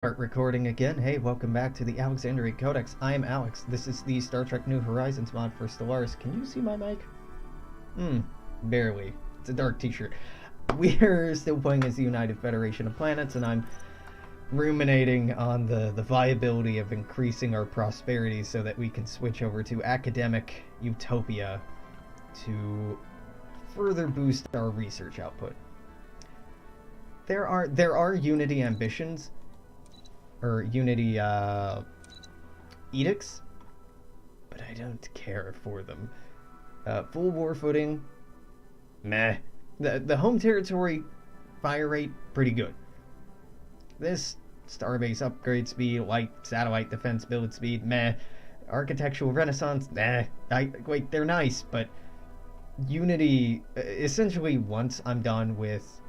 Start recording again. Hey, welcome back to the Alexandrian Codex. I am Alex. This is the Star Trek New Horizons mod for Stellaris. Can you see my mic? Barely. It's a dark t-shirt. We're still playing as the United Federation of Planets, and I'm ruminating on the viability of increasing our prosperity so that we can switch over to academic utopia to further boost our research output. There are Unity ambitions, or Unity edicts, but I don't care for them. Full war footing, meh. The home territory fire rate, pretty good. This starbase upgrade speed, light satellite defense build speed, meh. Architectural renaissance, meh. Wait, they're nice, but Unity, essentially once I'm done with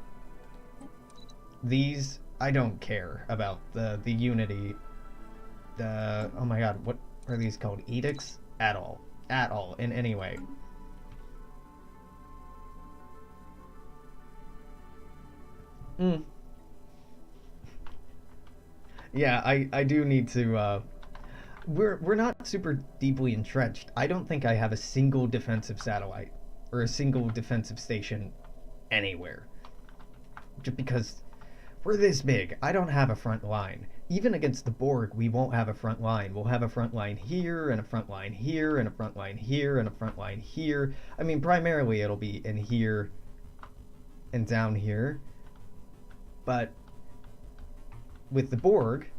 these, I don't care about the Unity, oh my god, what are these called? Edicts? At all, in any way. Yeah, I do need to, we're not super deeply entrenched. I don't think I have a single defensive satellite, or a single defensive station anywhere. Just because we're this big. I don't have a front line. Even against the Borg, we won't have a front line. We'll have a front line here, and a front line here, and a front line here, and a front line here. I mean, primarily it'll be in here and down here. But with the Borg,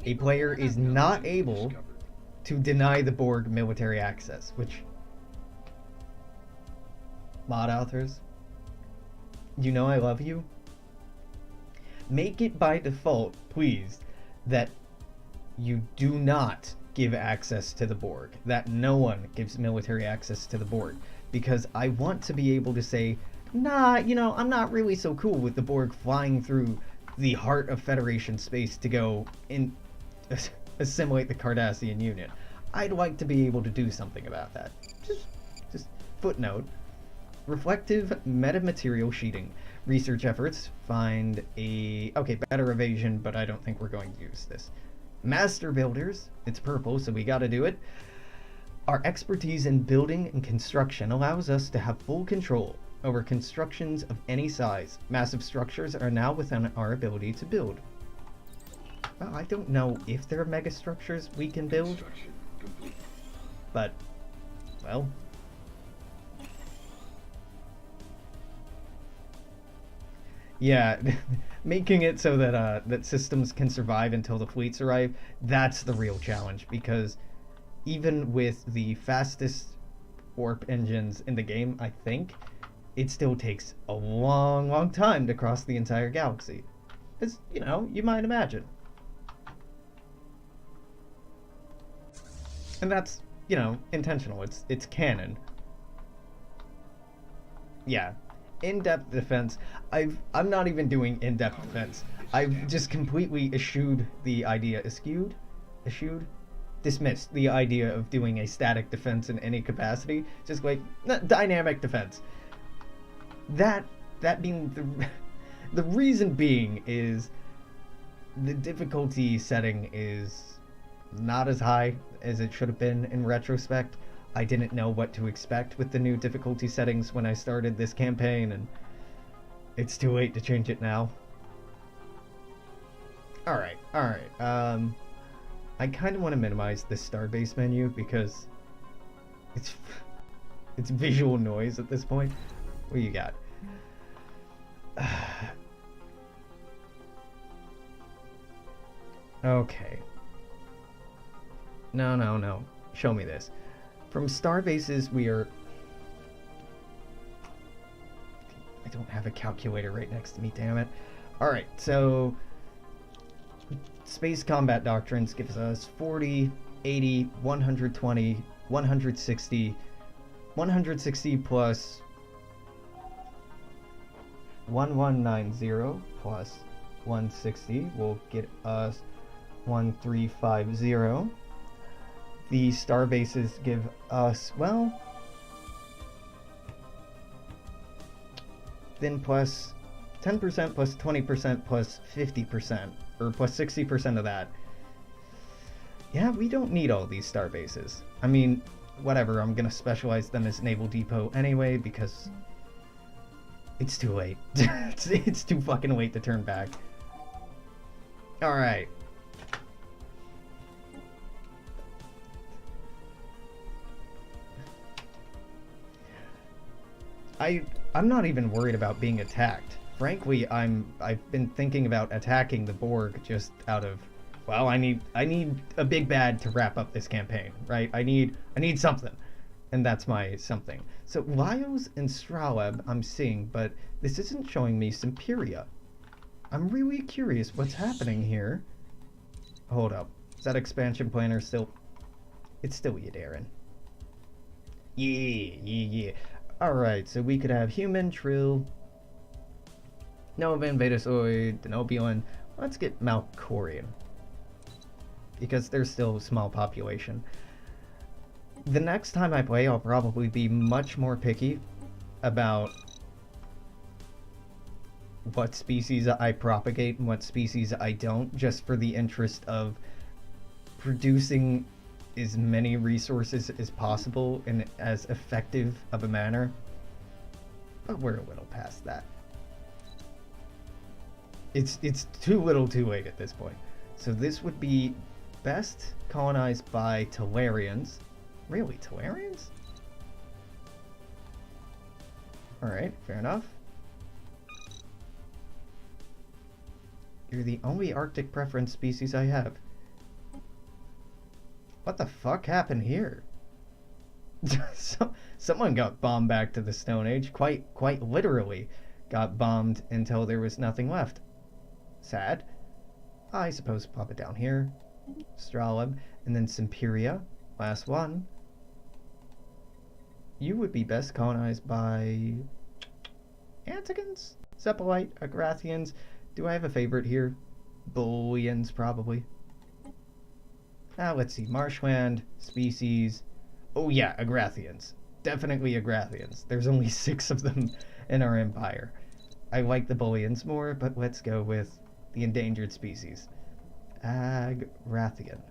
a player is not able to deny the Borg military access, which mod authors, you know I love you. Make it by default, please, that you do not give access to the Borg. That no one gives military access to the Borg. Because I want to be able to say, nah, you know, I'm not really so cool with the Borg flying through the heart of Federation space to go in assimilate the Cardassian Union. I'd like to be able to do something about that. Just footnote. Reflective metamaterial sheeting. Research efforts find a... Okay, better evasion, but I don't think we're going to use this. Master builders. It's purple, so we gotta do it. Our expertise in building and construction allows us to have full control over constructions of any size. Massive structures are now within our ability to build. Well, I don't know if there are mega structures we can build, but, well... Yeah, making it so that that systems can survive until the fleets arrive, that's the real challenge, because even with the fastest warp engines in the game, I think, it still takes a long time to cross the entire galaxy. As, you know, you might imagine. And that's, you know, intentional. It's canon. Yeah. In-depth defense. I'm not even doing in-depth defense. I've just completely eschewed the idea. Dismissed the idea of doing a static defense in any capacity. Just like dynamic defense. That being the reason being is the difficulty setting is not as high as it should have been in retrospect. I didn't know what to expect with the new difficulty settings when I started this campaign, and it's too late to change it now. Alright. I kind of want to minimize this starbase menu because it's visual noise at this point. What do you got? Okay. No. Show me this. From starbases, we are... I don't have a calculator right next to me, damn it. Alright, so... Space combat doctrines gives us 40, 80, 120, 160... 160 plus... 1190 plus 160 will get us 1350. The star bases give us, well, then plus 10% plus 20% plus 50%, or plus 60% of that. Yeah, we don't need all these star bases. I mean, whatever, I'm gonna specialize them as Naval Depot anyway, because it's too late. It's too fucking late to turn back. Alright. I'm not even worried about being attacked. Frankly, I've been thinking about attacking the Borg just out of, well, I need a big bad to wrap up this campaign, right? I need something. And that's my something. So Lyos and Straleb I'm seeing, but this isn't showing me Simperia. I'm really curious what's happening here. Hold up. Is that expansion planner still? It's still Yadarin. Yeah. Alright, so we could have Human, Trill, Novan, Vedasoid, Denobulan. Let's get Malkorian, because there's still a small population. The next time I play, I'll probably be much more picky about what species I propagate and what species I don't, just for the interest of producing as many resources as possible in as effective of a manner. But we're a little past that. It's too little too late at this point. So this would be best colonized by Tellarians. Really, Tellarians? Alright, fair enough. You're the only Arctic preference species I have. What the fuck happened here? Someone got bombed back to the Stone Age. Quite literally got bombed until there was nothing left. Sad. I suppose pop it down here. Straleb. And then Simperia. Last one. You would be best colonized by Antigons? Sepulite, Agrathians. Do I have a favorite here? Bullions, probably. Let's see. Marshland, species. Oh yeah, Agrathians. Definitely Agrathians. There's only 6 of them in our empire. I like the Bullions more, but let's go with the endangered species. Agrathian.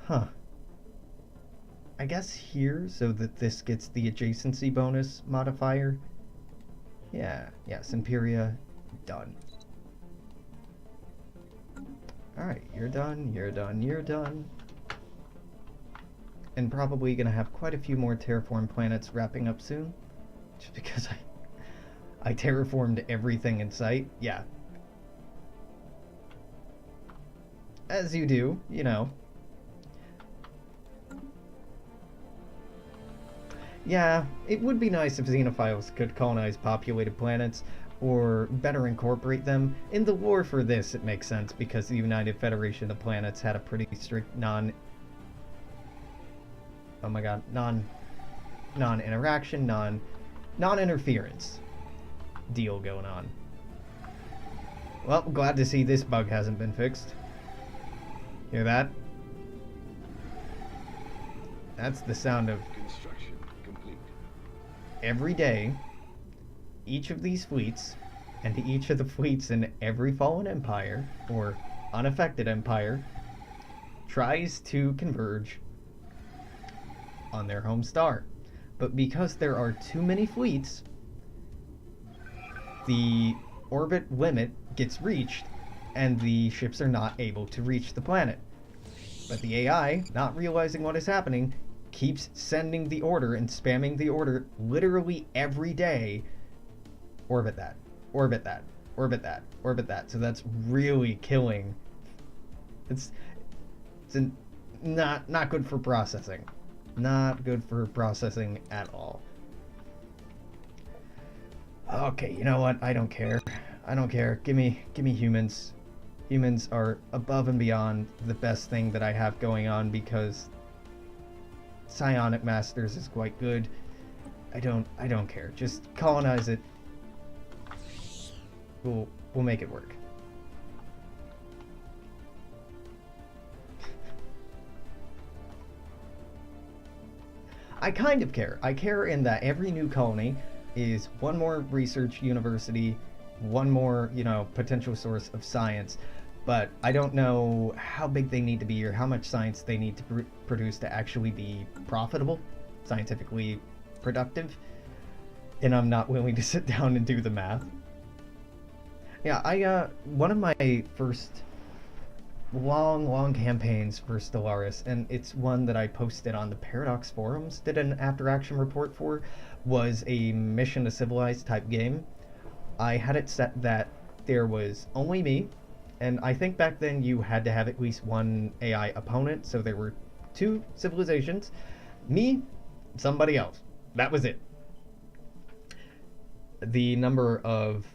Huh. I guess here, so that this gets the adjacency bonus modifier. Yeah, Simperia, done. Alright, you're done. And probably gonna have quite a few more terraform planets wrapping up soon. Just because I terraformed everything in sight. Yeah. As you do, you know. Yeah, it would be nice if xenophiles could colonize populated planets, or better incorporate them. In the lore for this, it makes sense, because the United Federation of Planets had a pretty strict non-interaction, non-interference deal going on. Well, glad to see this bug hasn't been fixed. Hear that? That's the sound of Construction complete. every day. Each of these fleets, and each of the fleets in every fallen empire, or unaffected empire, tries to converge on their home star. But because there are too many fleets, the orbit limit gets reached, and the ships are not able to reach the planet. But the AI, not realizing what is happening, keeps sending the order and spamming the order literally every day. Orbit that, orbit that, orbit that, orbit that. So that's really killing. It's not good for processing. Not good for processing at all. Okay, you know what? I don't care. I don't care. Give me humans. Humans are above and beyond the best thing that I have going on, because Psionic Masters is quite good. I don't care. Just colonize it. We'll make it work. I kind of care. I care in that every new colony is one more research university, one more, potential source of science. But I don't know how big they need to be or how much science they need to produce to actually be profitable, scientifically productive. And I'm not willing to sit down and do the math. Yeah, one of my first long campaigns for Stellaris, and it's one that I posted on the Paradox forums, did an after action report for, was a Mission to Civilize type game. I had it set that there was only me, and I think back then you had to have at least one AI opponent, so there were 2 civilizations, me, somebody else. That was it. The number of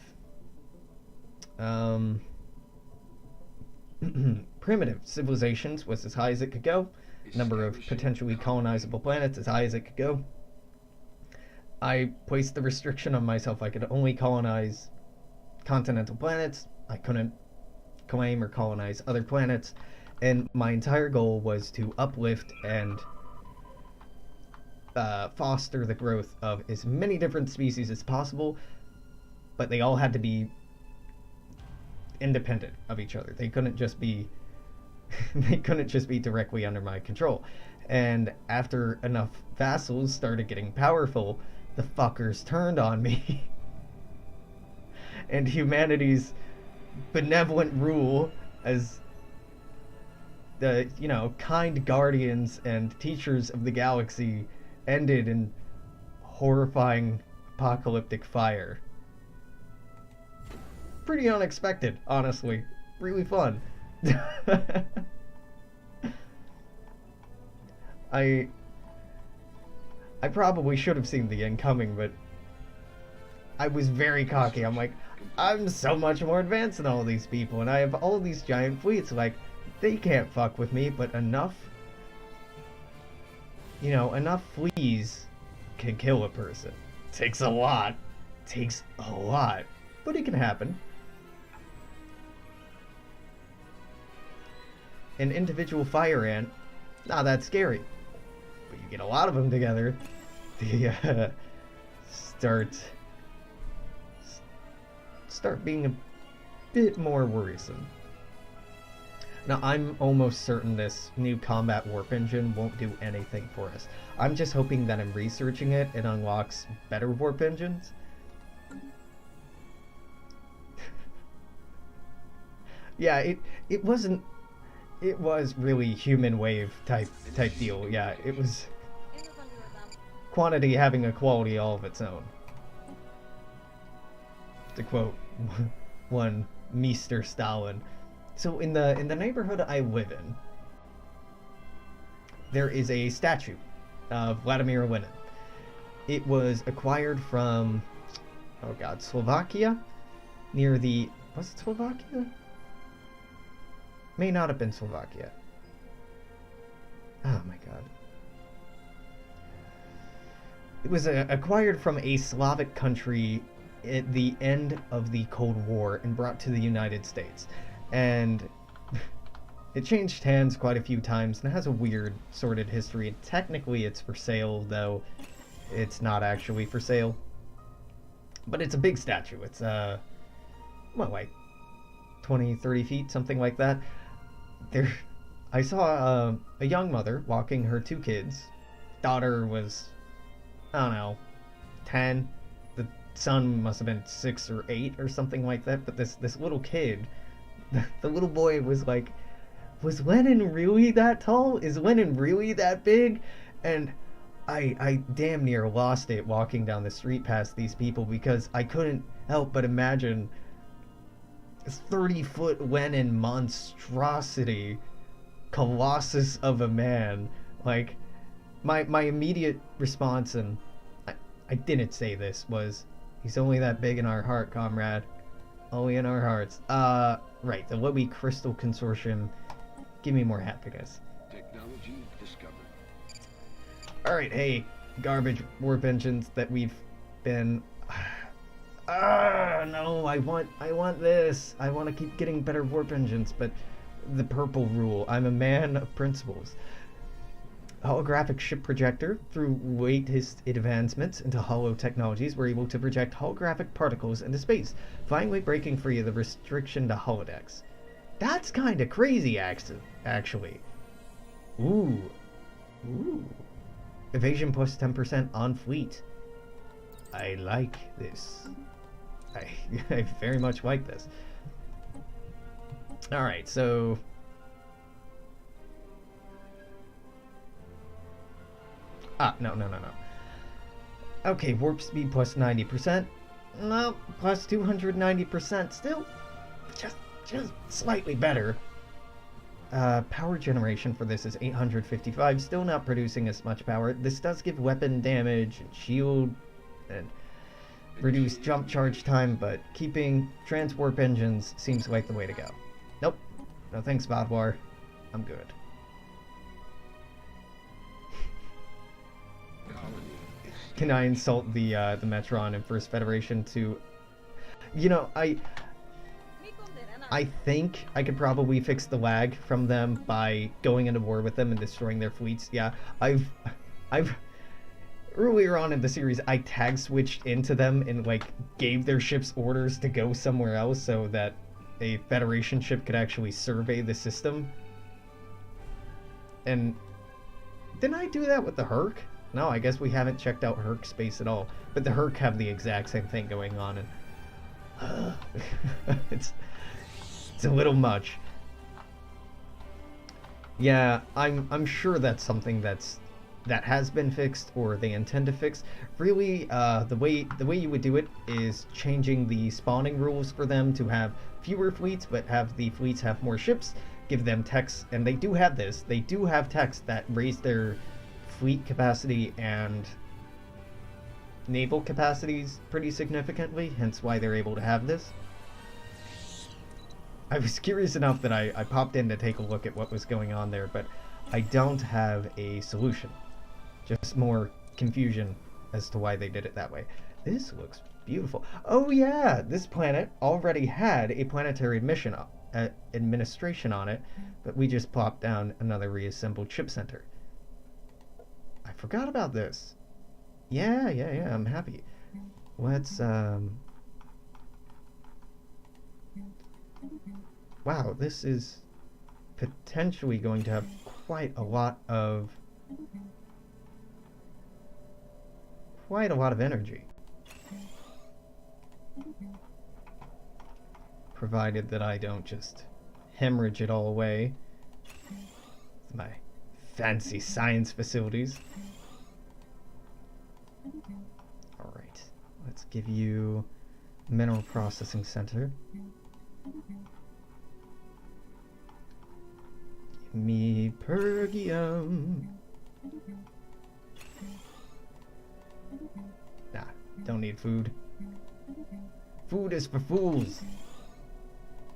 primitive civilizations was as high as it could go. Number of potentially colonizable planets as high as it could go. I placed the restriction on myself. I could only colonize continental planets. I couldn't claim or colonize other planets. And my entire goal was to uplift and foster the growth of as many different species as possible, but they all had to be independent of each other. They couldn't just be directly under my control. And after enough vassals started getting powerful, the fuckers turned on me. And humanity's benevolent rule as the, kind guardians and teachers of the galaxy ended in horrifying apocalyptic fire. Pretty unexpected, honestly. Really fun. I probably should have seen the end coming, but I was very cocky. I'm like, I'm so much more advanced than all these people, and I have all these giant fleets. Like, they can't fuck with me, but enough fleas can kill a person. Takes a lot, but it can happen. An individual fire ant, not that scary, but you get a lot of them together, they start being a bit more worrisome. Now, I'm almost certain this new combat warp engine won't do anything for us. I'm just hoping that in researching it, it unlocks better warp engines. Yeah, it wasn't. It was really human wave type deal. Yeah, it was quantity having a quality all of its own. To quote one Mr. Stalin. So in the neighborhood I live in, there is a statue of Vladimir Lenin. It was acquired from, Slovakia, near the, was it Slovakia? May not have been Slovakia. Oh my god. It was acquired from a Slavic country at the end of the Cold War and brought to the United States. And it changed hands quite a few times and has a weird, sordid history. Technically it's for sale, though it's not actually for sale. But it's a big statue. It's, like 20, 30 feet, something like that. I saw a young mother walking her 2 kids. Daughter was, I don't know, 10. The son must have been 6 or 8 or something like that. But this little kid, the little boy was like, was Lenin really that tall? Is Lenin really that big? And I damn near lost it walking down the street past these people, because I couldn't help but imagine this 30-foot Lenin monstrosity, colossus of a man. Like, my immediate response, and I didn't say this, was, he's only that big in our heart, comrade. Only in our hearts. Right, the Lowy Crystal Consortium. Give me more happiness. Technology discovered. Alright, hey, garbage warp engines that we've been... no, I want this. I want to keep getting better warp engines, but the purple rule. I'm a man of principles. holographic ship projector. Through latest advancements into holo technologies, we're able to project holographic particles into space, finally breaking free of the restriction to holodecks. That's kind of crazy, actually. Ooh. Ooh. Evasion plus 10% on fleet. I like this. I very much like this. Alright, so... no. Okay, warp speed plus 90%. No, plus 290%. Still, just slightly better. Power generation for this is 855. Still not producing as much power. This does give weapon damage and shield and reduce jump charge time, but keeping transwarp engines seems like the way to go. Nope. No thanks, Vodwar. I'm good. Can I insult the Metron in First Federation to... You know, I think I could probably fix the lag from them by going into war with them and destroying their fleets. Yeah, I've earlier on in the series, I tag switched into them and like gave their ships orders to go somewhere else so that a Federation ship could actually survey the system. And didn't I do that with the Herc? No, I guess we haven't checked out Herc space at all. But the Herc have the exact same thing going on, and it's a little much. Yeah, I'm sure that's something that has been fixed, or they intend to fix. Really, the way you would do it is changing the spawning rules for them to have fewer fleets, but have the fleets have more ships. Give them techs, and they do have this. They do have techs that raise their fleet capacity and naval capacities pretty significantly, hence why they're able to have this. I was curious enough that I popped in to take a look at what was going on there, but I don't have a solution. Just more confusion as to why they did it that way. This looks beautiful. Oh yeah, this planet already had a planetary administration on it, but we just plopped down another reassembled ship center. I forgot about this. Yeah, I'm happy. Let's, wow, this is potentially going to have quite a lot of energy. Provided that I don't just hemorrhage it all away with my fancy science facilities. Alright, let's give you Mineral Processing Center. Give me Pergium. Nah, don't need food. Food is for fools.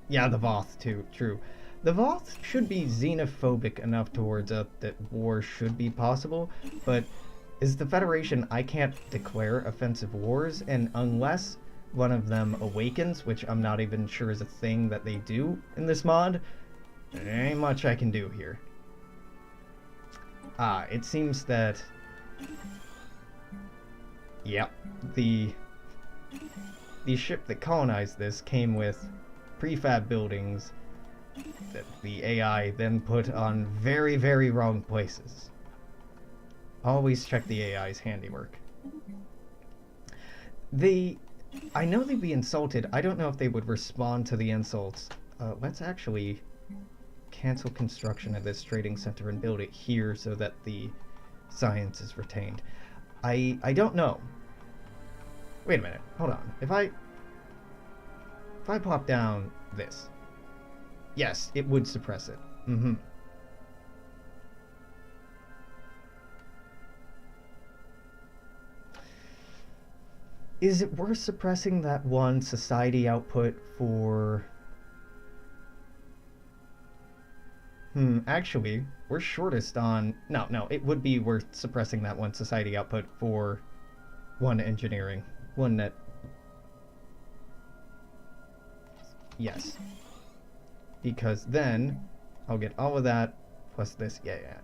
Yeah, the Voth too, true. The Voth should be xenophobic enough towards us that war should be possible, but as the Federation, I can't declare offensive wars, and unless one of them awakens, which I'm not even sure is a thing that they do in this mod, there ain't much I can do here. It seems that... Yep, the ship that colonized this came with prefab buildings that the AI then put on very, very wrong places. Always check the AI's handiwork. I know they'd be insulted. I don't know if they would respond to the insults. Let's actually cancel construction of this trading center and build it here so that the science is retained. I don't know. Wait a minute. Hold on. If I pop down this, yes, it would suppress it. Is it worth suppressing that one society output for... actually, we're shortest on... No, it would be worth suppressing that one society output for one engineering. One net. Yes. Because then I'll get all of that plus this. Yeah.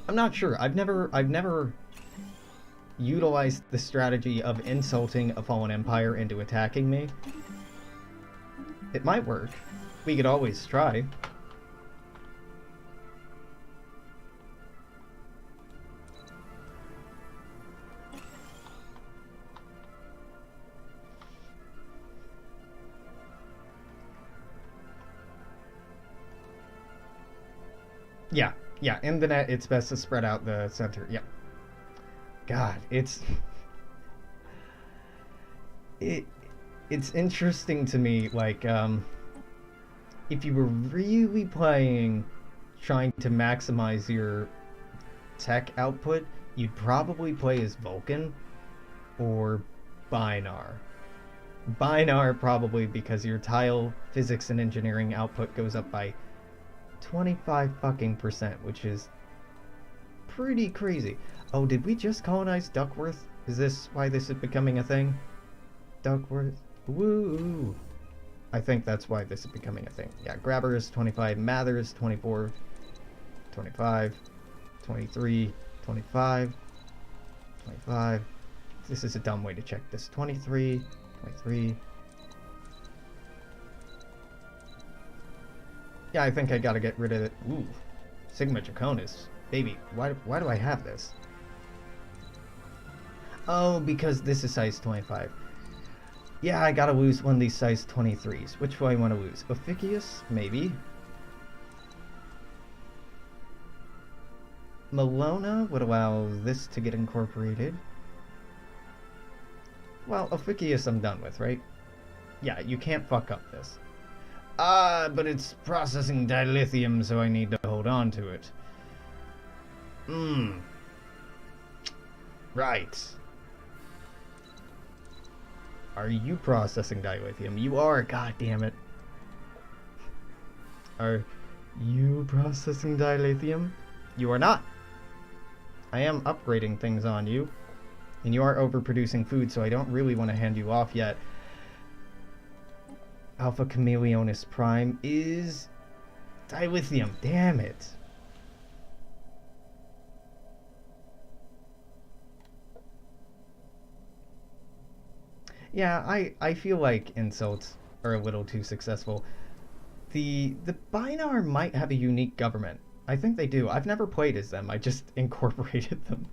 I'm not sure. I've never utilized the strategy of insulting a fallen empire into attacking me. It might work. We could always try. Yeah, yeah, in the net, it's best to spread out the center. Yeah. God, it it's interesting to me, like, if you were really playing, trying to maximize your tech output, you'd probably play as Vulcan or Binar. Binar probably because your tile physics and engineering output goes up by 25 fucking percent, which is pretty crazy. Oh, did we just colonize Duckworth? Is this why this is becoming a thing? Duckworth? Woo! I think that's why this is becoming a thing. Yeah, Grabber is 25, Mather is 24, 25, 23, 25, 25. This is a dumb way to check this. 23, 23. Yeah, I think I gotta get rid of it. Ooh, Sigma Draconis. Baby, why do I have this? Oh, because this is size 25. Yeah, I gotta lose one of these size 23s. Which one I want to lose? Ophiuchus? Maybe. Malona would allow this to get incorporated. Well, Ophiuchus I'm done with, right? Yeah, you can't fuck up this. But it's processing dilithium, so I need to hold on to it. Right. Are you processing dilithium? You are, god damn it. Are you processing dilithium? You are not. I am upgrading things on you. And you are overproducing food, so I don't really want to hand you off yet. Alpha Chameleonis Prime is dilithium. Damn it. Yeah, I feel like insults are a little too successful. The Binar might have a unique government. I think they do. I've never played as them. I just incorporated them.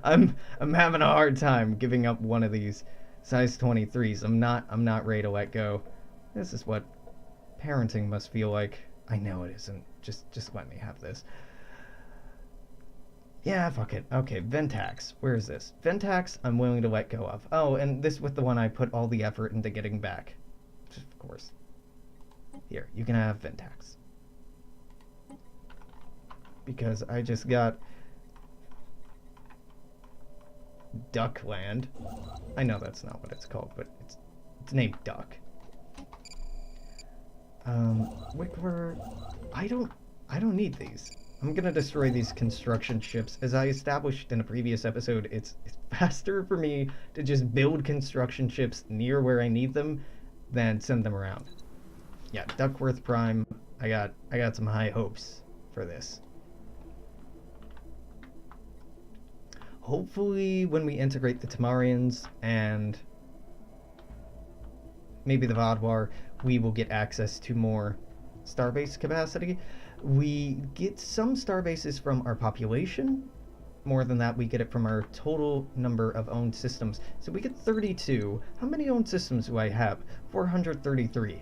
I'm having a hard time giving up one of these size 23s. I'm not ready to let go. This is what parenting must feel like. I know it isn't. Just let me have this. Yeah, fuck it. Okay, Ventax. Where is this? Ventax, I'm willing to let go of. Oh, and this was the one I put all the effort into getting back. Of course. Here, you can have Ventax. Because I just got Duckland. I know that's not what it's called, but it's named Duck. Wickler, I don't need these. I'm gonna destroy these construction ships. As I established in a previous episode, it's faster for me to just build construction ships near where I need them than send them around. Yeah, Duckworth Prime. I got some high hopes for this. Hopefully, when we integrate the Tamarians and maybe the Vadwar, we will get access to more starbase capacity. We get some starbases from our population. More than that, we get it from our total number of owned systems. So we get 32. How many owned systems do I have? 433.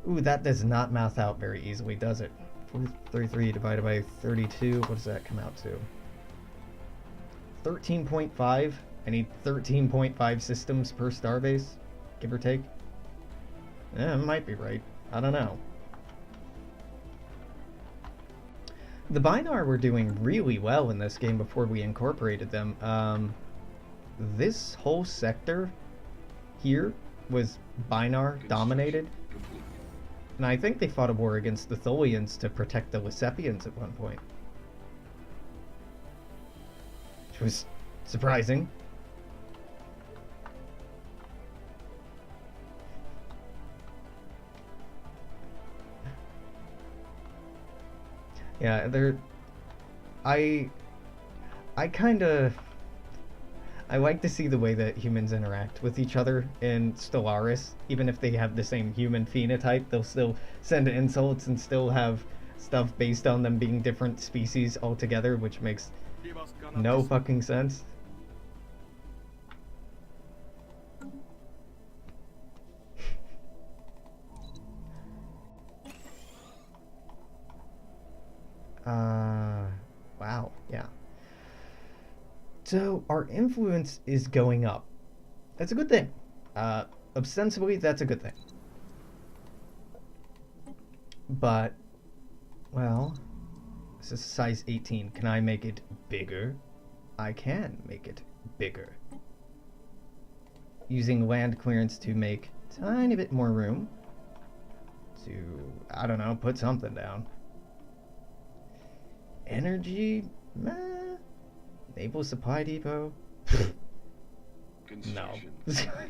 Ooh, that does not math out very easily, does it? 433 divided by 32. What does that come out to? 13.5. I need 13.5 systems per starbase, give or take. Yeah, it might be right. I don't know. The Binar were doing really well in this game before we incorporated them. This whole sector here was Binar dominated. And I think they fought a war against the Tholians to protect the Lysepians at one point. Which was surprising. Yeah, they're... I kinda... I like to see the way that humans interact with each other in Stellaris. Even if they have the same human phenotype, they'll still send insults and still have stuff based on them being different species altogether, which makes no fucking sense. Wow, yeah. So our influence is going up. That's a good thing. Ostensibly, that's a good thing. But, well, this is size 18. Can I make it bigger? I can make it bigger. Using land clearance to make a tiny bit more room to, I don't know, put something down. Energy? Meh. Naval Supply Depot? No.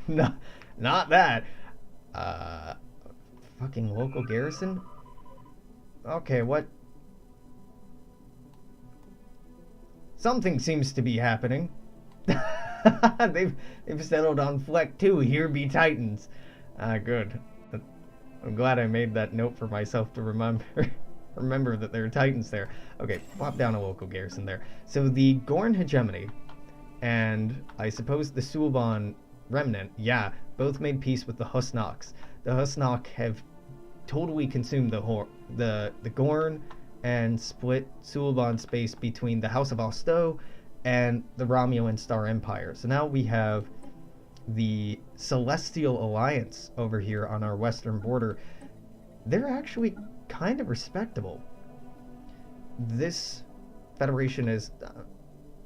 No, not that. Fucking local garrison? Okay, what? Something seems to be happening. They've settled on Fleck 2. Here be Titans. Good. I'm glad I made that note for myself to remember that there are Titans there. Okay, plop down a local garrison there. So the Gorn hegemony and I suppose the Suliban remnant, yeah, both made peace with the Husnoks. The Husnok have totally consumed the Gorn and split Suliban space between the House of Austo and the Romulan Star Empire. So now we have the Celestial Alliance over here on our western border. They're actually kind of respectable. This Federation is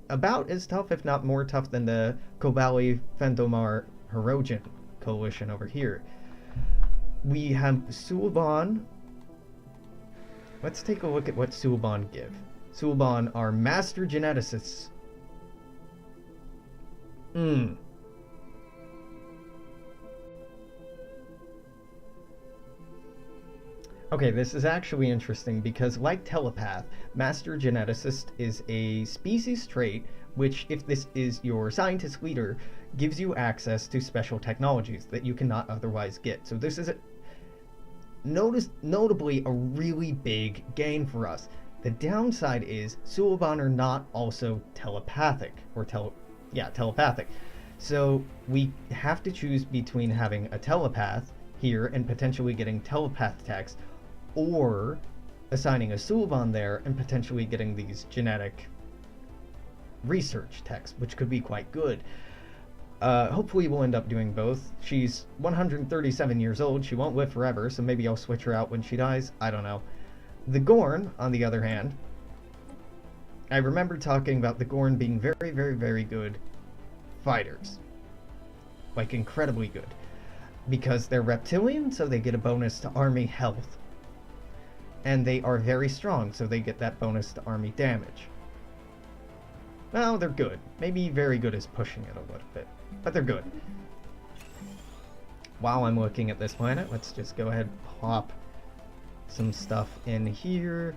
about as tough, if not more tough, than the Kobali Fendomar Hirogen coalition over here. We have Suliban. Let's take a look at what Suliban give. Suliban are master geneticists. Okay, this is actually interesting because, like telepath, master geneticist is a species trait which, if this is your scientist leader, gives you access to special technologies that you cannot otherwise get. So this is notably a really big gain for us. The downside is Suliban are not also telepathic, or telepathic. So we have to choose between having a telepath here and potentially getting telepath text, or assigning a Suliban there and potentially getting these genetic research texts, which could be quite good. Hopefully we'll end up doing both. She's 137 years old. She won't live forever, so maybe I'll switch her out when she dies. I don't know. The Gorn, on the other hand, I remember talking about the Gorn being very, very, very good fighters. Like, incredibly good. Because they're reptilian, so they get a bonus to army health. And they are very strong, so they get that bonus to army damage. Well, they're good. Maybe very good is pushing it a little bit, but they're good. While I'm looking at this planet, let's just go ahead and pop some stuff in here,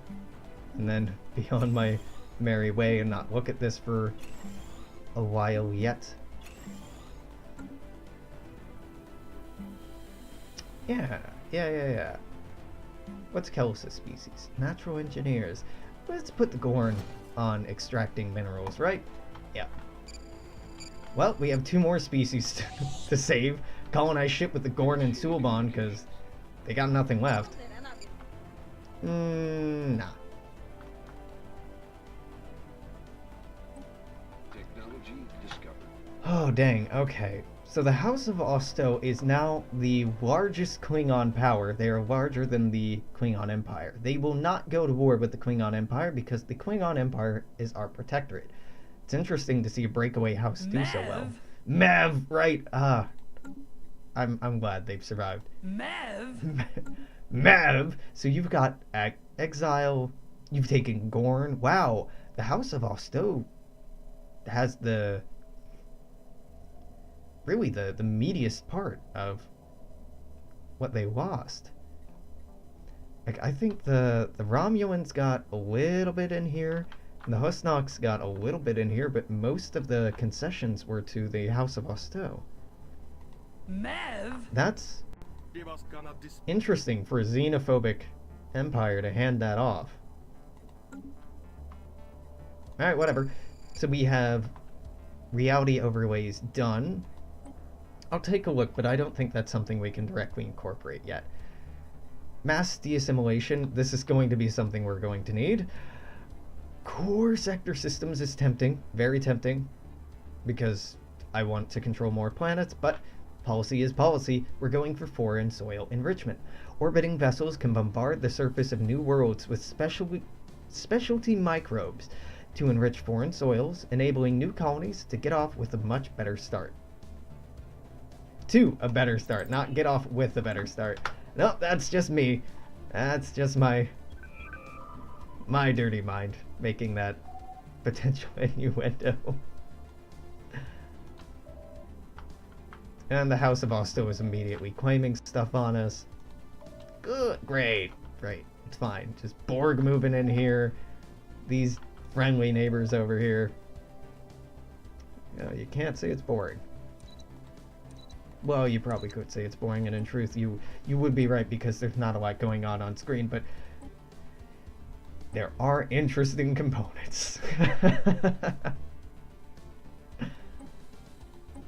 and then be on my merry way and not look at this for a while yet. Yeah. What's Kelsis species? Natural engineers. Let's put the Gorn on extracting minerals, right? Yeah. Well, we have 2 more species to save. Colonize ship with the Gorn and Suliban, because they got nothing left. Nah. Technology discovered. Oh, dang. Okay. So the House of Austo is now the largest Klingon power. They are larger than the Klingon Empire. They will not go to war with the Klingon Empire because the Klingon Empire is our protectorate. It's interesting to see a breakaway house do so well. Mev, right? I'm glad they've survived. Mev. So you've got exile. You've taken Gorn. Wow, the House of Austo has the meatiest part of what they lost. Like, I think the Romulans got a little bit in here, and the Husnox got a little bit in here, but most of the concessions were to the House of Osto. Mev? That's interesting for a xenophobic empire to hand that off. Alright, whatever. So we have reality overlays done. I'll take a look, but I don't think that's something we can directly incorporate yet. Mass de-assimilation, this is going to be something we're going to need. Core sector systems is tempting, very tempting, because I want to control more planets, but policy is policy. We're going for foreign soil enrichment. Orbiting vessels can bombard the surface of new worlds with specialty microbes to enrich foreign soils, enabling new colonies to get off with a much better start. To a better start, not get off with a better start. No, that's just me. That's just my dirty mind making that potential innuendo. And the House of Osto is immediately claiming stuff on us. Good, great, it's fine. Just Borg moving in here. These friendly neighbors over here. You know, you can't say it's boring. Well, you probably could say it's boring, and in truth, you would be right because there's not a lot going on screen, but there are interesting components.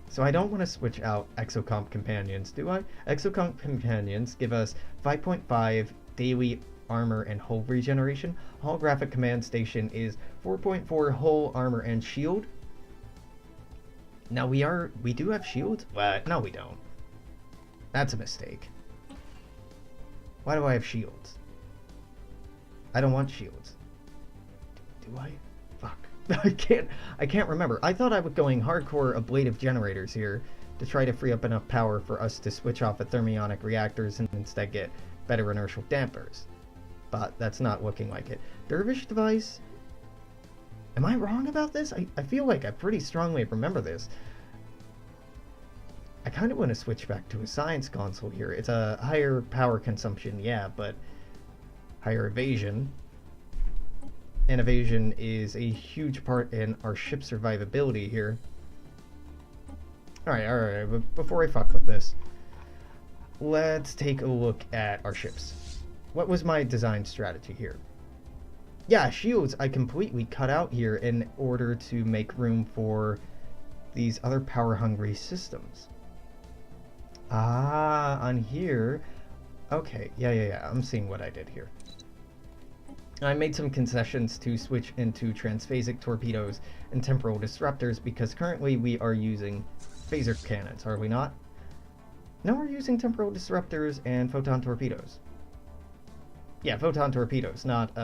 So I don't want to switch out Exocomp Companions, do I? Exocomp Companions give us 5.5 daily armor and hull regeneration. Holographic Command Station is 4.4 hull, armor, and shield. Now we do have shields? No, we don't. That's a mistake. Why do I have shields? I don't want shields. Do I? Fuck. I can't remember. I thought I was going hardcore ablative generators here to try to free up enough power for us to switch off the thermionic reactors and instead get better inertial dampers. But that's not looking like it. Dervish device? Am I wrong about this? I feel like I pretty strongly remember this. I kind of want to switch back to a science console here. It's a higher power consumption, yeah, but higher evasion. And evasion is a huge part in our ship survivability here. Alright, but before I fuck with this, let's take a look at our ships. What was my design strategy here? Yeah, shields I completely cut out here in order to make room for these other power-hungry systems. Ah, on here. Okay, yeah, I'm seeing what I did here. I made some concessions to switch into transphasic torpedoes and temporal disruptors because currently we are using phaser cannons, are we not? No, we're using temporal disruptors and photon torpedoes. Yeah, photon torpedoes, not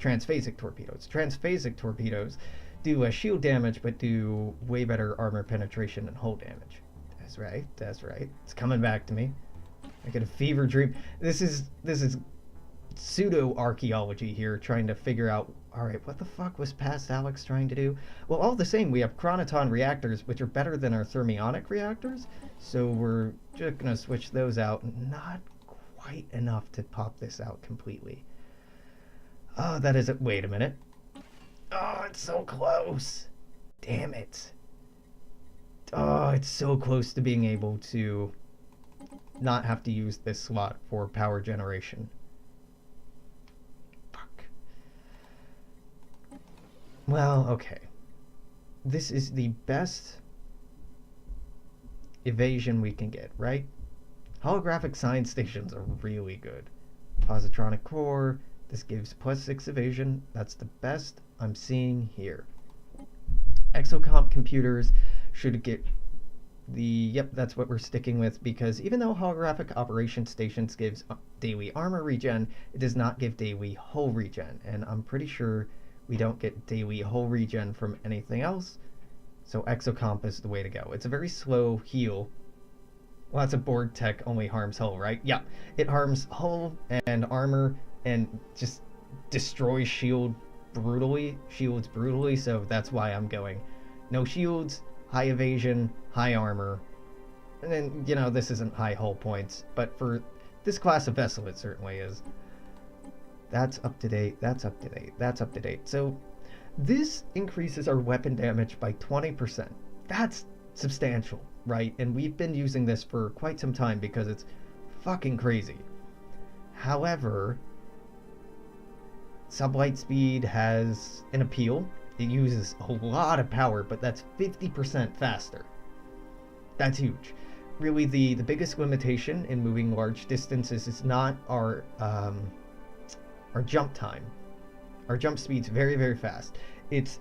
transphasic torpedoes. Transphasic torpedoes do less shield damage, but do way better armor penetration and hull damage. That's right. It's coming back to me. I get a fever dream. This is pseudo archaeology here, trying to figure out. All right, what the fuck was past Alex trying to do? Well, all the same, we have chronoton reactors, which are better than our thermionic reactors. So we're just gonna switch those out. Not quite enough to pop this out completely. Oh, that is it. Wait a minute. Oh, it's so close. Damn it. Oh, it's so close to being able to not have to use this slot for power generation. Fuck. Well, okay. This is the best evasion we can get, right? Holographic science stations are really good. Positronic core. This gives +6 evasion. That's the best I'm seeing here. Exocomp computers should get yep, that's what we're sticking with, because even though holographic operation stations gives daily armor regen, it does not give daily hull regen, and I'm pretty sure we don't get daily hull regen from anything else, so Exocomp is the way to go. It's a very slow heal. Well, that's a Borg tech, only harms hull, right? Yeah, it harms hull and armor and just destroys shields brutally, so that's why I'm going no shields, high evasion, high armor, and then, you know, this isn't high hull points, but for This class of vessel, it certainly is. That's up to date, that's up to date, that's up to date. So this increases our weapon damage by 20%. That's substantial, right? And we've been using this for quite some time because it's fucking crazy. However, sublight speed has an appeal. It uses a lot of power, but that's 50% faster. That's huge. Really, the biggest limitation in moving large distances is not our jump time. Our jump speed's very, very fast. It's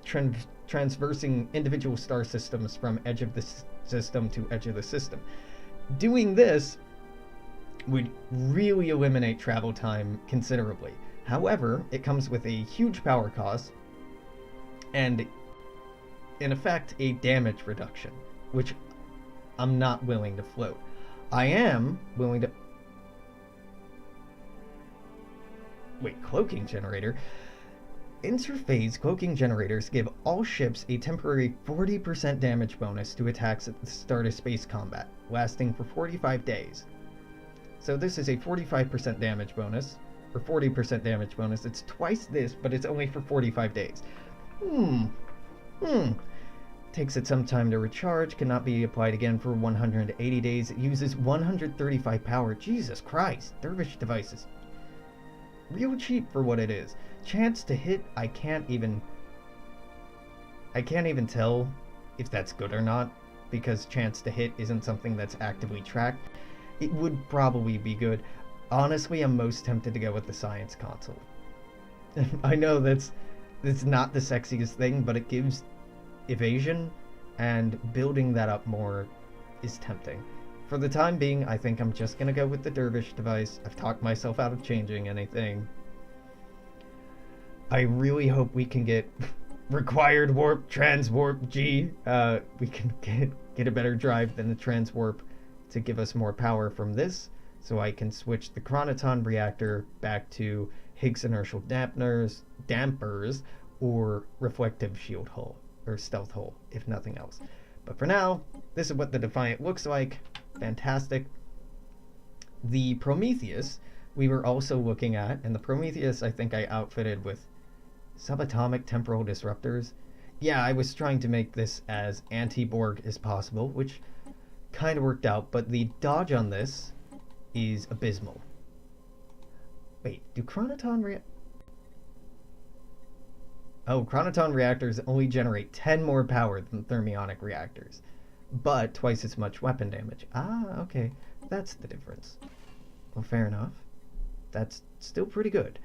transversing individual star systems from edge of the system to edge of the system. Doing this would really eliminate travel time considerably. However, it comes with a huge power cost and, in effect, a damage reduction, which I'm not willing to float. I am willing to... Wait, cloaking generator? Interphase cloaking generators give all ships a temporary 40% damage bonus to attacks at the start of space combat, lasting for 45 days. So this is a 45% damage bonus, or 40% damage bonus. It's twice this, but it's only for 45 days. Takes it some time to recharge, cannot be applied again for 180 days. It uses 135 power. Jesus Christ, Dervish devices. Real cheap for what it is. Chance to hit, I can't even tell if that's good or not, because chance to hit isn't something that's actively tracked. It would probably be good. Honestly, I'm most tempted to go with the science console. I know that's not the sexiest thing, but it gives evasion, and building that up more is tempting. For the time being, I think I'm just gonna go with the Dervish device. I've talked myself out of changing anything. I really hope we can get required warp, transwarp G. We can get a better drive than the transwarp to give us more power from this, so I can switch the chronoton reactor back to Higgs inertial dampers, or reflective shield hull, or stealth hull, if nothing else. But for now, this is what the Defiant looks like. Fantastic. The Prometheus we were also looking at, and the Prometheus I think I outfitted with subatomic temporal disruptors. Yeah, I was trying to make this as anti-Borg as possible, which kind of worked out, but the dodge on this is abysmal. Wait, do chronoton chronoton reactors only generate 10 more power than thermionic reactors, but twice as much weapon damage. Ah, okay, that's the difference. Well, fair enough. That's still pretty good.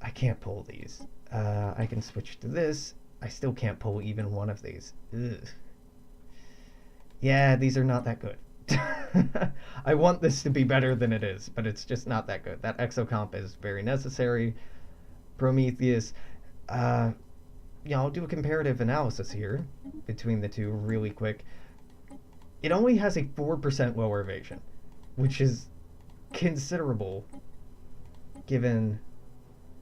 I can't pull these. I can switch to this. I still can't pull even one of these. Ugh. Yeah, these are not that good. I want this to be better than it is, but it's just not that good. That exocomp is very necessary. Prometheus, I'll do a comparative analysis here between the two really quick. It only has a 4% lower evasion, which is considerable given...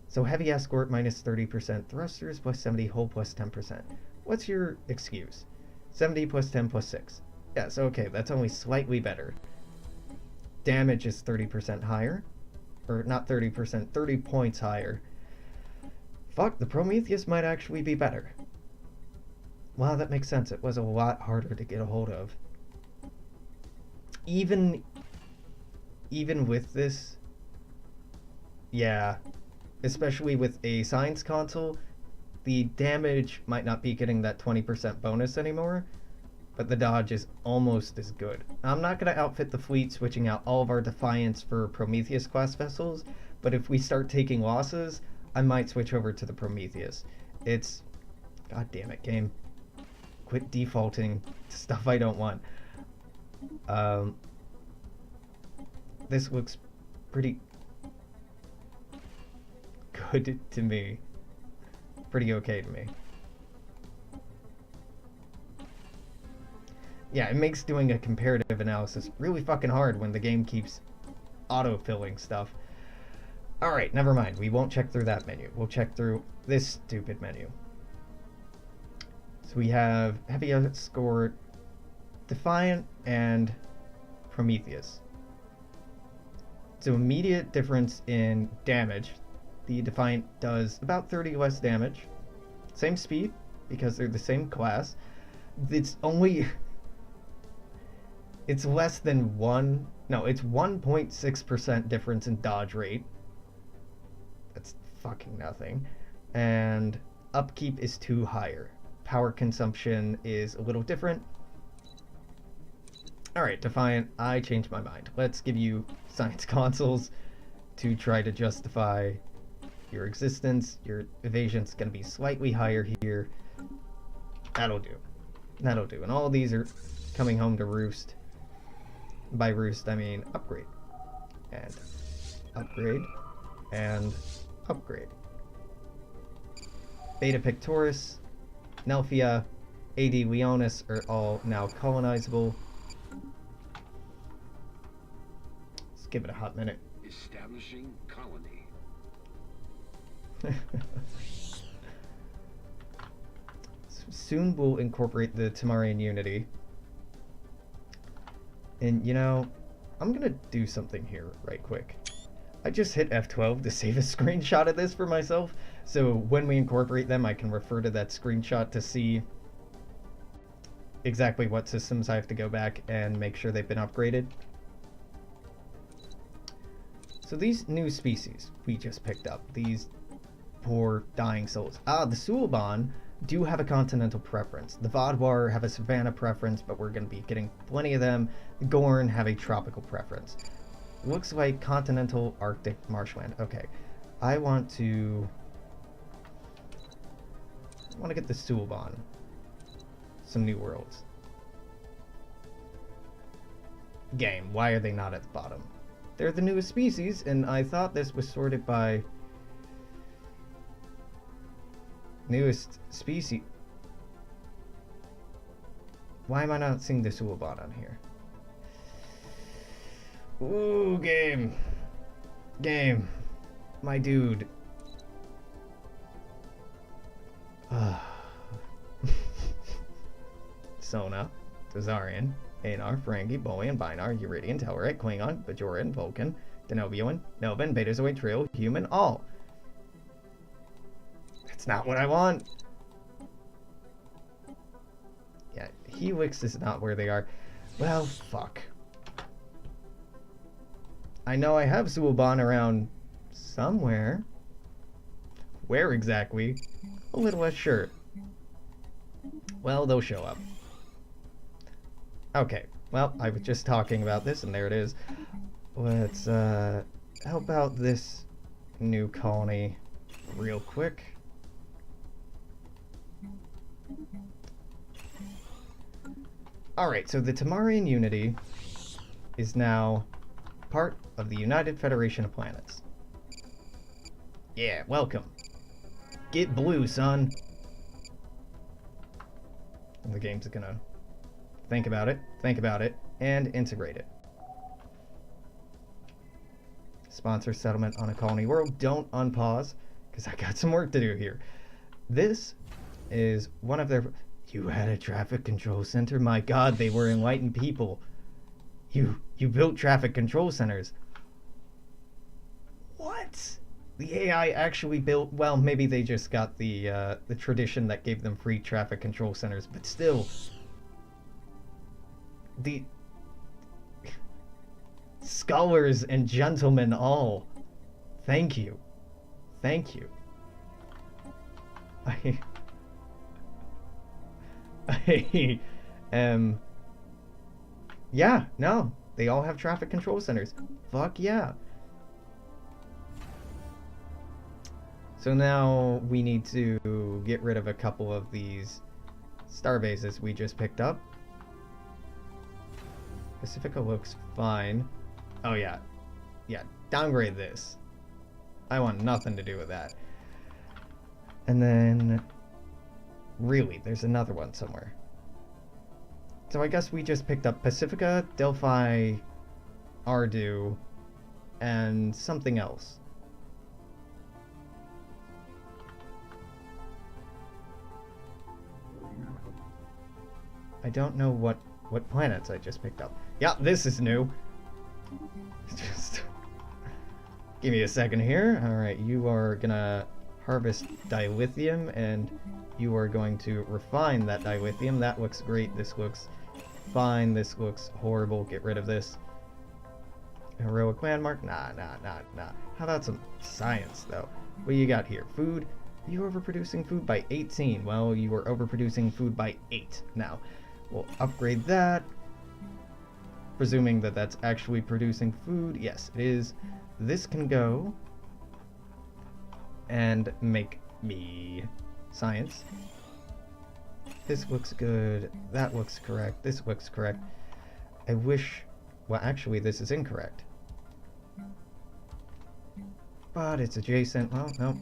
So heavy escort minus 30%, thrusters plus 70, hull plus 10%. What's your excuse? 70 plus 10 plus 6. Yes, okay, that's only slightly better. Damage is 30% higher. Or not 30%, 30 points higher. Fuck, the Prometheus might actually be better. Wow, that makes sense. It was a lot harder to get a hold of. Even with this... Yeah. Especially with a science console, the damage might not be getting that 20% bonus anymore, but the dodge is almost as good. I'm not going to outfit the fleet switching out all of our Defiance for Prometheus class vessels, but if we start taking losses, I might switch over to the Prometheus. It's... God damn it, game. Quit defaulting to stuff I don't want. This looks pretty good to me. Pretty okay to me. Yeah, it makes doing a comparative analysis really fucking hard when the game keeps auto-filling stuff. Alright, never mind. We won't check through that menu. We'll check through this stupid menu. So we have Heavy Escort, Defiant, and Prometheus. So immediate difference in damage. The Defiant does about 30 less damage. Same speed, because they're the same class. It's only... It's less than one... No, it's 1.6% difference in dodge rate. That's fucking nothing. And upkeep is 2 higher. Power consumption is a little different. Alright, Defiant, I changed my mind. Let's give you science consoles to try to justify your existence. Your evasion's going to be slightly higher here. That'll do. That'll do. And all of these are coming home to roost. By roost, I mean upgrade. And upgrade. And upgrade. Beta Pictoris, Nelphia, AD Leonis are all now colonizable. Let's give it a hot minute. Establishing colony. Soon we'll incorporate the Tamarian Unity. And you know, I'm gonna do something here right quick. I just hit F12 to save a screenshot of this for myself, so when we incorporate them I can refer to that screenshot to see exactly what systems I have to go back and make sure they've been upgraded. So these new species we just picked up, these poor dying souls. The Suliban do have a continental preference. The Vodwar have a savanna preference, but we're going to be getting plenty of them. The Gorn have a tropical preference. Looks like continental Arctic marshland. Okay, I want to get the Suliban some new worlds. Game, why are they not at the bottom? They're the newest species, and I thought this was sorted by newest species. Why am I not seeing the Suliban on here? Ooh, game. Game. My dude. Sona, Tazarian, Anar, Ferengi, Boeing, Binar, Uridian, Tellarite, Klingon, Bajoran, Vulcan, Denovian, Novan, Betazoid, Trill, Human, all. That's not what I want. Yeah, Helix is not where they are. Well, fuck. I know I have Suliban around somewhere. Where exactly? A little less sure. Well, they'll show up. Okay, well, I was just talking about this, and there it is. Let's help out this new colony real quick. Alright, so the Tamarian Unity is now part of the United Federation of Planets. Yeah, welcome. Get blue, son. And the game's gonna think about it, and integrate it. Sponsor settlement on a colony world. Don't unpause, because I got some work to do here. This is one of their... You had a traffic control center? My god, they were enlightened people. You built traffic control centers. What? The AI actually built... Well, maybe they just got the tradition that gave them free traffic control centers, but still... The... Scholars and gentlemen all. Thank you. Thank you. I yeah, no, they all have traffic control centers. Fuck yeah. So now we need to get rid of a couple of these star bases we just picked up. Pacifica looks fine. Oh yeah, downgrade this. I want nothing to do with that. And then really, there's another one somewhere. So I guess we just picked up Pacifica, Delphi, Ardu, and something else. I don't know what planets I just picked up. Yeah, this is new. It's just Give me a second here. Alright, you are gonna harvest dilithium, and you are going to refine that dilithium. That looks great. This looks fine. This looks horrible. Get rid of this. Heroic landmark? Nah. How about some science, though? What do you got here? Food? You overproducing food by 18. Well, you are overproducing food by 8 now. We'll upgrade that. Presuming that that's actually producing food. Yes, it is. This can go and make me science. This looks good. That looks correct. This looks correct. I wish... Well, actually, this is incorrect. But it's adjacent. Well, no.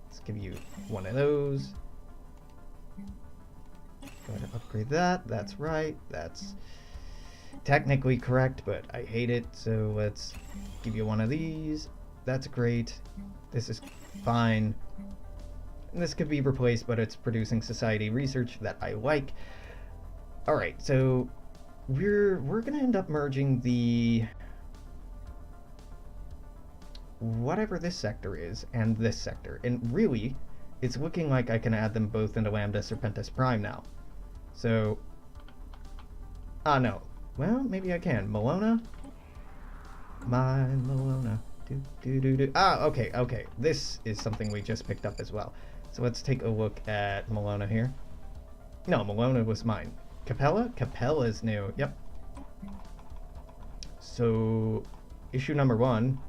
Let's give you one of those. Go ahead and upgrade that. That's right. That's technically correct, but I hate it. So let's give you one of these. That's great. This is fine. And this could be replaced, but it's producing society research that I like. Alright, so we're gonna end up merging the whatever this sector is and this sector. And really, it's looking like I can add them both into Lambda Serpentis Prime now. So no. Well, maybe I can. Malona? My Malona. Okay. This is something we just picked up as well. So let's take a look at Malona here. No, Malona was mine. Capella? Capella's new. Yep. So, issue number 1.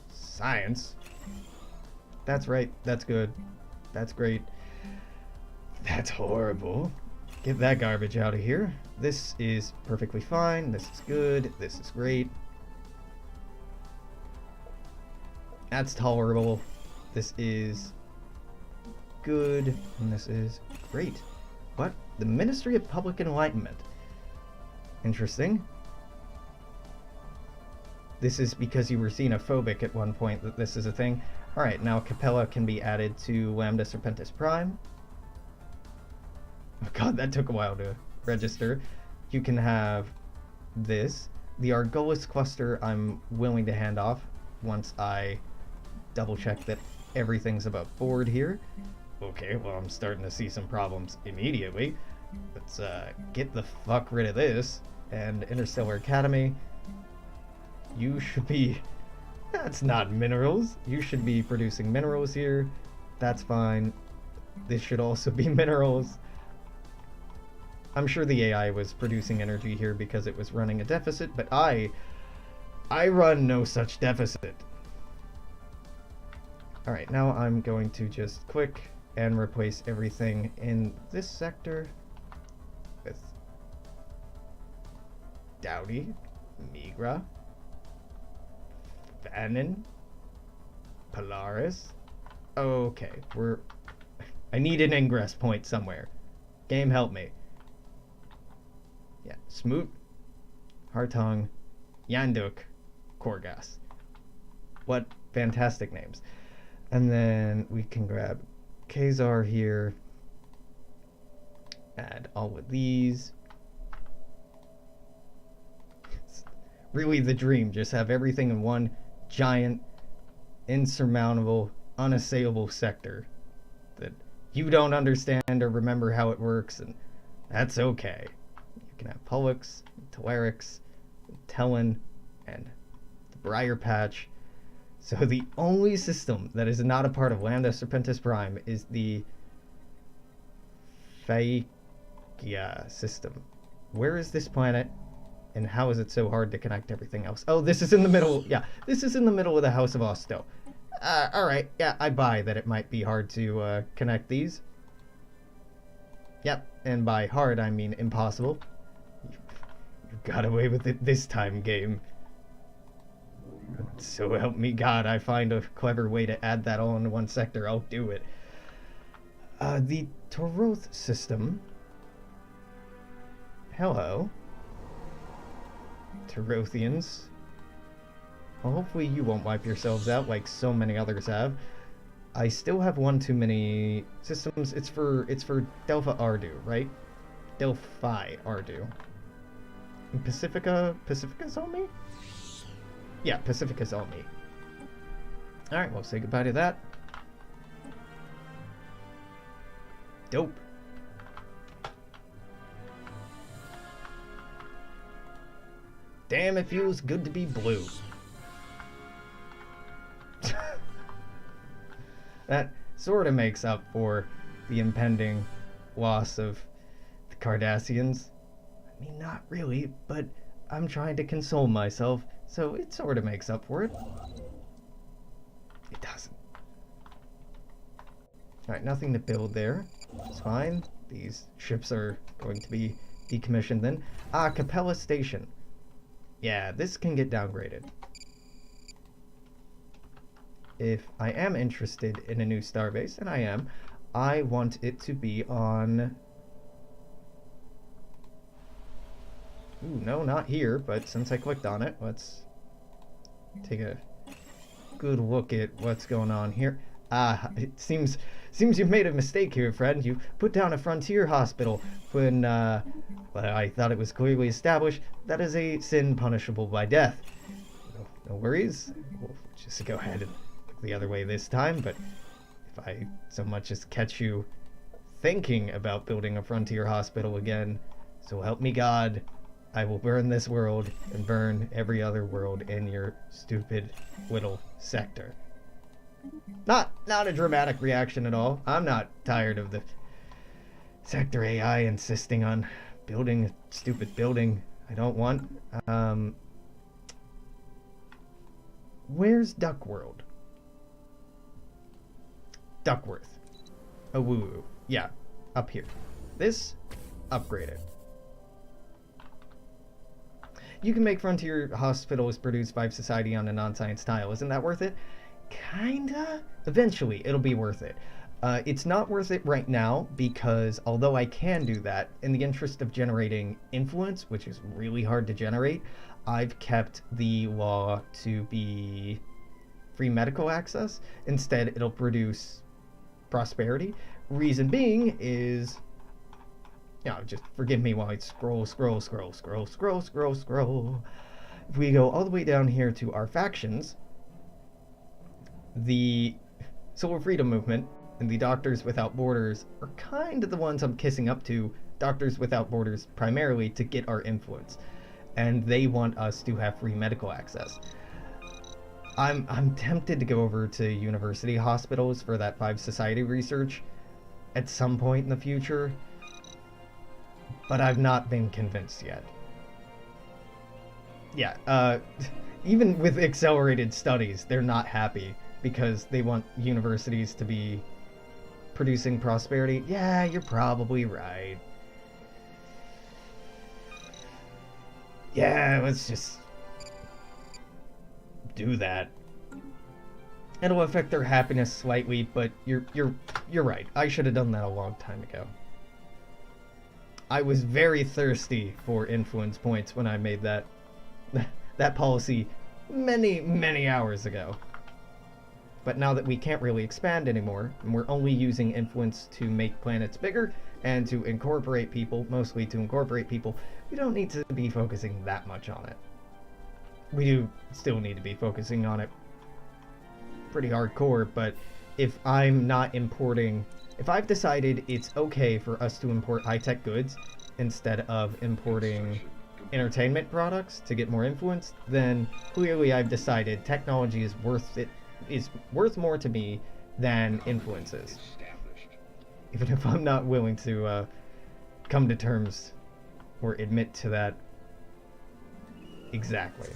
Science. That's right. That's good. That's great. That's horrible. Get that garbage out of here. This is perfectly fine. This is good. This is great. That's tolerable. This is good. And this is great. But the Ministry of Public Enlightenment. Interesting. This is because you were xenophobic at one point that this is a thing. Alright, now Capella can be added to Lambda Serpentis Prime. Oh god, that took a while to register. You can have this. The Argolis cluster I'm willing to hand off once I double check that everything's above board here. Okay, well I'm starting to see some problems immediately. Let's get the fuck rid of this. And Interstellar Academy, you should be... That's not minerals. You should be producing minerals here. That's fine. This should also be minerals. I'm sure the AI was producing energy here because it was running a deficit, but I run no such deficit. Alright, now I'm going to just click and replace everything in this sector with Dowdy, Migra, Fanon, Polaris. Okay, I need an ingress point somewhere. Game, help me. Yeah, Smoot, Hartong, Yanduk, Korgas. What fantastic names. And then we can grab Khazar here. Add all of these. It's really the dream. Just have everything in one giant, insurmountable, unassailable sector that you don't understand or remember how it works, and that's okay. You can have Pollux, Telerix, Tellan, and the Briar Patch. So the only system that is not a part of Lambda Serpentis Prime is the Phaegia system. Where is this planet, and how is it so hard to connect everything else? Oh, this is in the middle. Yeah, this is in the middle of the House of Osto. Alright, yeah, I buy that it might be hard to connect these. Yep, and by hard I mean impossible. You got away with it this time, game. So help me God, I find a clever way to add that all into one sector, I'll do it. The Toroth system. Hello. Torothians. Well, hopefully you won't wipe yourselves out like so many others have. I still have one too many systems. It's for Delpha Ardu, right? Delphi Ardu. And Pacifica's on me? Yeah, Pacifica's on me. Alright, we'll say goodbye to that. Dope. Damn, it feels good to be blue. That sort of makes up for the impending loss of the Cardassians. I mean, not really, but I'm trying to console myself, so it sort of makes up for it. It doesn't. Alright, nothing to build there. It's fine. These ships are going to be decommissioned then. Ah, Capella Station. Yeah, this can get downgraded. If I am interested in a new starbase, and I am, I want it to be on... Ooh, no, not here, but since I clicked on it, let's take a good look at what's going on here. Ah, it seems you've made a mistake here, friend. You put down a frontier hospital when, well, I thought it was clearly established that is a sin punishable by death. No worries. We'll just go ahead and look the other way this time, but if I so much as catch you thinking about building a frontier hospital again, so help me God, I will burn this world and burn every other world in your stupid little sector. Not a dramatic reaction at all. I'm not tired of the sector AI insisting on building a stupid building I don't want. Where's Duckworld? Duckworth. Oh, woo-woo. Yeah, up here. This, upgrade it. You can make frontier hospitals produce 5 society on a non-science tile. Isn't that worth it? Kinda. Eventually, it'll be worth it. It's not worth it right now because although I can do that, in the interest of generating influence, which is really hard to generate, I've kept the law to be free medical access. Instead, it'll produce prosperity. Reason being is, you know, just forgive me while I scroll. If we go all the way down here to our factions, the Solar Freedom Movement and the Doctors Without Borders are kind of the ones I'm kissing up to. Doctors Without Borders primarily to get our influence, and they want us to have free medical access. I'm tempted to go over to university hospitals for that 5 society research at some point in the future, but I've not been convinced yet. Yeah, even with accelerated studies, they're not happy because they want universities to be producing prosperity. Yeah, you're probably right. Yeah, let's just do that. It'll affect their happiness slightly, but you're right. I should have done that a long time ago. I was very thirsty for influence points when I made that policy many hours ago. But now that we can't really expand anymore, and we're only using influence to make planets bigger and to incorporate people, mostly to incorporate people, we don't need to be focusing that much on it. We do still need to be focusing on it pretty hardcore, but if I'm not importing, if I've decided it's okay for us to import high-tech goods instead of importing entertainment products to get more influence, then clearly I've decided technology is worth more to me than influences. Even if I'm not willing to come to terms or admit to that exactly.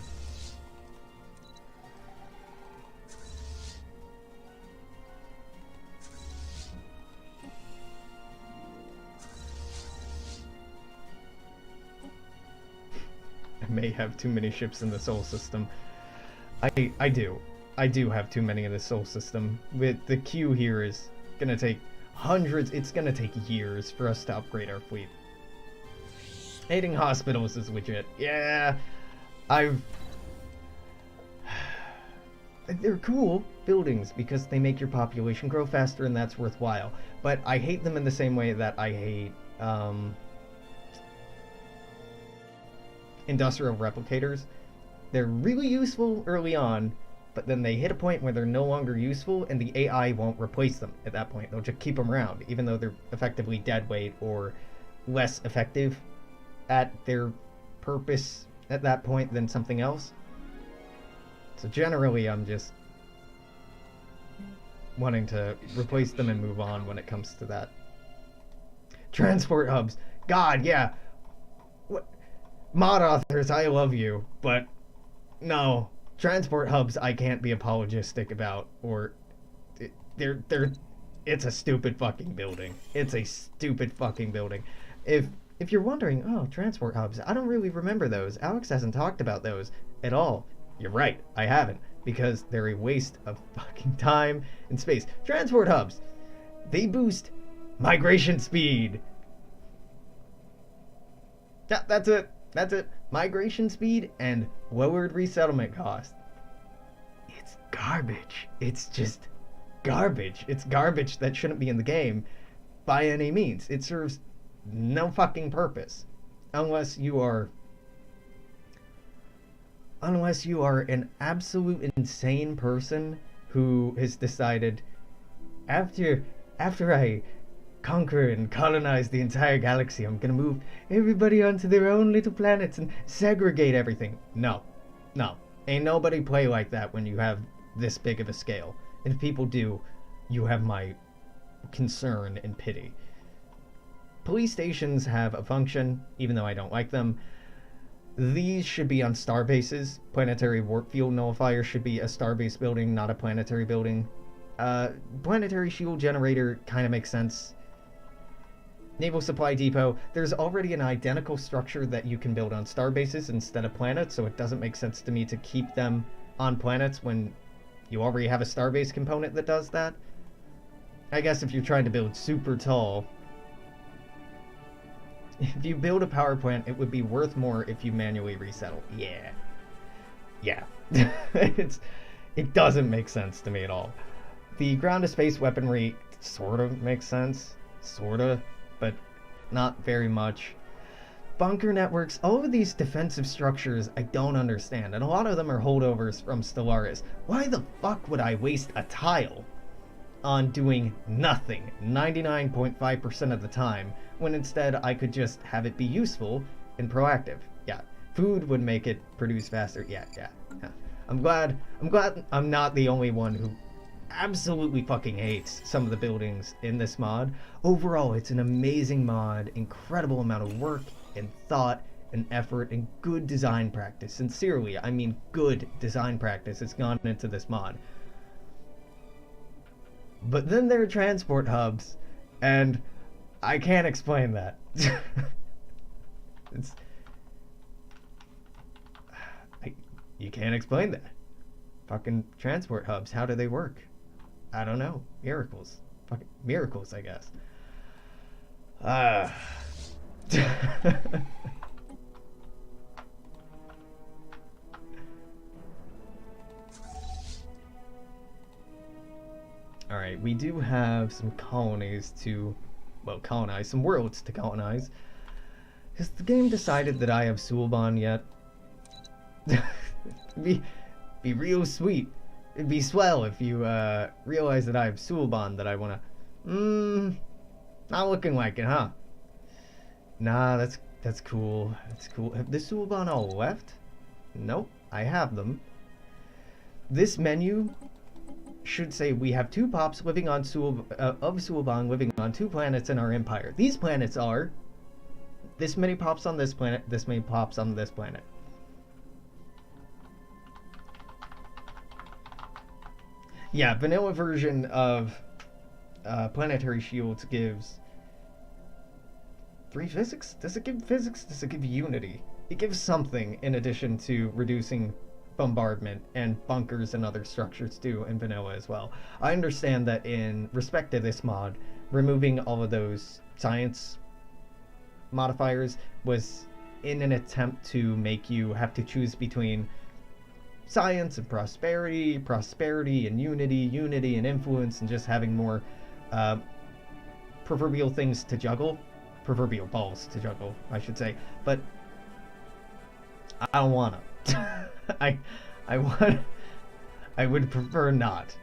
I may have too many ships in the Sol system. I do have too many in the Sol system. With the queue here is gonna take hundreds, it's gonna take years for us to upgrade our fleet. Aiding hospitals is legit. Yeah, they're cool buildings because they make your population grow faster and that's worthwhile. But I hate them in the same way that I hate industrial replicators. They're really useful early on, but then they hit a point where they're no longer useful, and the AI won't replace them at that point. They'll just keep them around, even though they're effectively dead weight or less effective at their purpose at that point than something else. So generally, I'm just wanting to replace them and move on when it comes to that. Transport hubs. God, yeah. What? Mod authors, I love you, but no. Transport hubs I can't be apologistic about, or it's a stupid fucking building. It's a stupid fucking building. If you're wondering, oh, transport hubs, I don't really remember those. Alex hasn't talked about those at all. You're right, I haven't, because they're a waste of fucking time and space. Transport hubs, they boost migration speed. Yeah, that's it. That's it. Migration speed and lowered resettlement cost. It's garbage. It's just garbage. It's garbage that shouldn't be in the game by any means. It serves no fucking purpose unless you are an absolute insane person who has decided after I conquer and colonize the entire galaxy, I'm gonna move everybody onto their own little planets and segregate everything. No. Ain't nobody play like that when you have this big of a scale. And if people do, you have my concern and pity. Police stations have a function, even though I don't like them. These should be on star bases. Planetary warp field nullifier should be a starbase building, not a planetary building. Planetary shield generator kind of makes sense. Naval Supply Depot, there's already an identical structure that you can build on star bases instead of planets, so it doesn't make sense to me to keep them on planets when you already have a starbase component that does that. I guess if you're trying to build super tall, if you build a power plant, it would be worth more if you manually resettle. Yeah. It doesn't make sense to me at all. The ground-to-space weaponry sort of makes sense. Sorta. But not very much. Bunker networks, all of these defensive structures I don't understand, and a lot of them are holdovers from Stellaris. Why the fuck would I waste a tile on doing nothing 99.5% of the time, when instead I could just have it be useful and proactive? Yeah, food would make it produce faster. Yeah. I'm glad I'm not the only one who absolutely fucking hates some of the buildings in this mod. Overall, it's an amazing mod, incredible amount of work and thought and effort and good design practice. Sincerely, I mean good design practice has gone into this mod. But then there are transport hubs, and I can't explain that. You can't explain that. Fucking transport hubs, how do they work? I don't know. Miracles. Fucking miracles, I guess. Alright, we do have some colonies to, well, colonize, some worlds to colonize. Has the game decided that I have Suulban yet? be real sweet. It'd be swell if you realize that I have Suulban that I wanna. Not looking like it, huh? Nah, that's cool. That's cool. Have the Suulban all left? Nope, I have them. This menu should say we have 2 pops living on Suulban living on 2 planets in our empire. These planets are this many pops on this planet, this many pops on this planet. Yeah, vanilla version of Planetary Shields gives 3 physics? Does it give physics? Does it give unity? It gives something in addition to reducing bombardment and bunkers and other structures too in vanilla as well. I understand that in respect to this mod, removing all of those science modifiers was in an attempt to make you have to choose between science and prosperity, prosperity and unity, unity and influence, and just having more proverbial things to juggle, proverbial balls to juggle, I should say. But I don't wanna. I I would prefer not,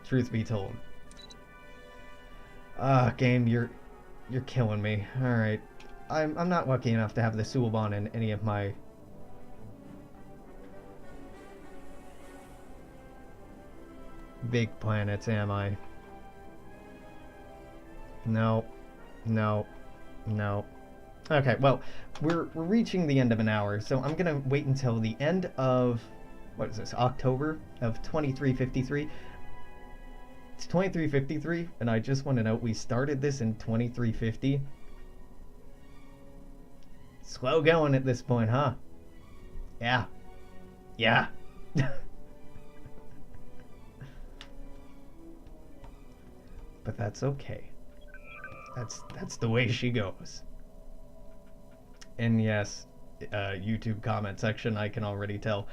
truth be told. Game, you're killing me. Alright. I'm not lucky enough to have the Suilbon in any of my big planets, am I? No. No. No. Okay, well, we're reaching the end of an hour, so I'm gonna wait until the end of, what is this, October of 2353. It's 2353, and I just want to note we started this in 2350. Slow going at this point, huh? Yeah. Yeah. But that's okay. That's the way she goes. And yes, YouTube comment section, I can already tell.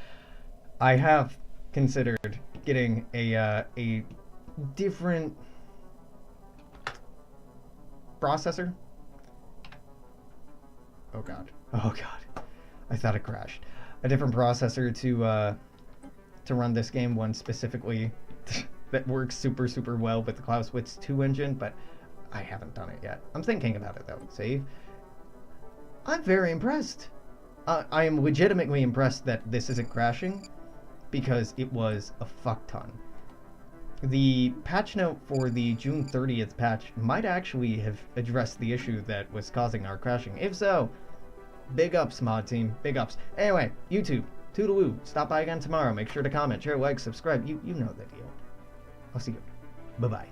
I have considered getting a different processor. Oh god. Oh god. I thought it crashed. A different processor to run this game, one specifically that works super well with the Clausewitz 2 engine, but I haven't done it yet. I'm thinking about it though. Save. I'm very impressed. I am legitimately impressed that this isn't crashing, because it was a fuck ton. The patch note for the June 30th patch might actually have addressed the issue that was causing our crashing. If so, big ups, mod team. Big ups. Anyway, YouTube, toodaloo. Stop by again tomorrow. Make sure to comment, share, like, subscribe. You know the deal. I'll see you. Bye-bye.